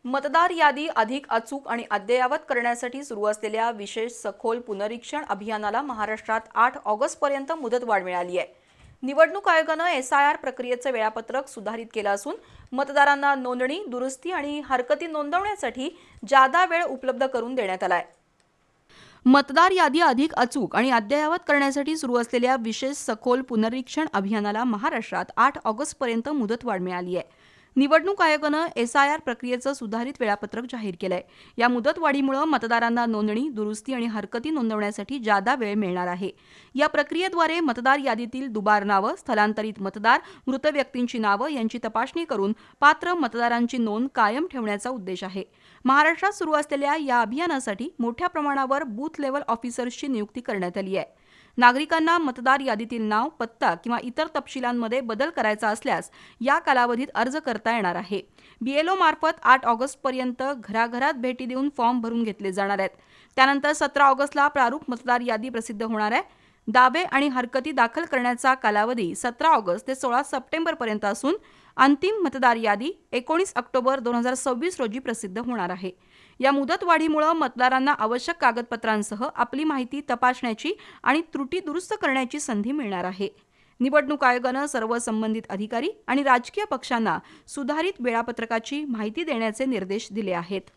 मतदार यादी अधिक अचूक आणि अद्ययावत करण्यासाठी सुरू असलेल्या विशेष सखोल पुनरीक्षण अभियानाला महाराष्ट्रात 8 ऑगस्टपर्यंत मुदतवाढ मिळाली आहे। निवडणूक आयोगाने SIR प्रक्रियेचे वेळापत्रक सुधारित केले असून मतदारांना नोंदणी, दुरुस्ती आणि हरकती नोंदवण्यासाठी जादा वेळ उपलब्ध करून देण्यात आला आहे। मतदार यादी अधिक अचूक आणि अद्ययावत करण्यासाठी सुरू असलेल्या विशेष सखोल पुनरीक्षण अभियानाला महाराष्ट्रात 8 ऑगस्टपर्यंत मुदतवाढ मिळाली आहे। निवडणूक आयोगाने SIR प्रक्रियेचं सुधारित वेळापत्रक जाहीर केलंय। या मुदतवाढीमुळे मतदारांना नोंदणी, दुरुस्ती आणि हरकती नोंदवण्यासाठी जादा वेळ मिळणार आहे। या प्रक्रियेद्वारे मतदार यादीतील दुबार नावं, स्थलांतरित मतदार, मृत व्यक्तींची नावं यांची तपासणी करून पात्र मतदारांची नोंद कायम ठेवण्याचा उद्देश आहे। महाराष्ट्रात सुरू असलेल्या या अभियानासाठी मोठ्या प्रमाणावर बूथ लेव्हल ऑफिसर्सची नियुक्ती करण्यात आली आहे। नागरिकांना मतदार यादीतील नाव, पत्ता किंवा इतर तपशिलांमध्ये बदल करायचा असल्यास या कालावधीत अर्ज करता येणार आहे। BLO मार्फत 8 ऑगस्टपर्यंत घराघरात भेटी देऊन फॉर्म भरून घेतले जाणार आहेत। त्यानंतर 17 ऑगस्टला प्रारूप मतदार यादी प्रसिद्ध होणार आहे। दावे आणि हरकती दाखल करण्याचा कालावधी 17 ऑगस्ट ते 16 सप्टेंबरपर्यंत असून अंतिम मतदार यादी 19 ऑक्टोबर 2026 रोजी प्रसिद्ध होणार आहे। या मुदतवाढीमुळे मतदारांना आवश्यक कागदपत्रांसह आपली माहिती तपासण्याची आणि त्रुटी दुरुस्त करण्याची संधी मिळणार आहे। निवडणूक आयोगाने सर्व संबंधित अधिकारी आणि राजकीय पक्षांना सुधारित वेळापत्रकाची माहिती देण्याचे निर्देश दिले आहेत।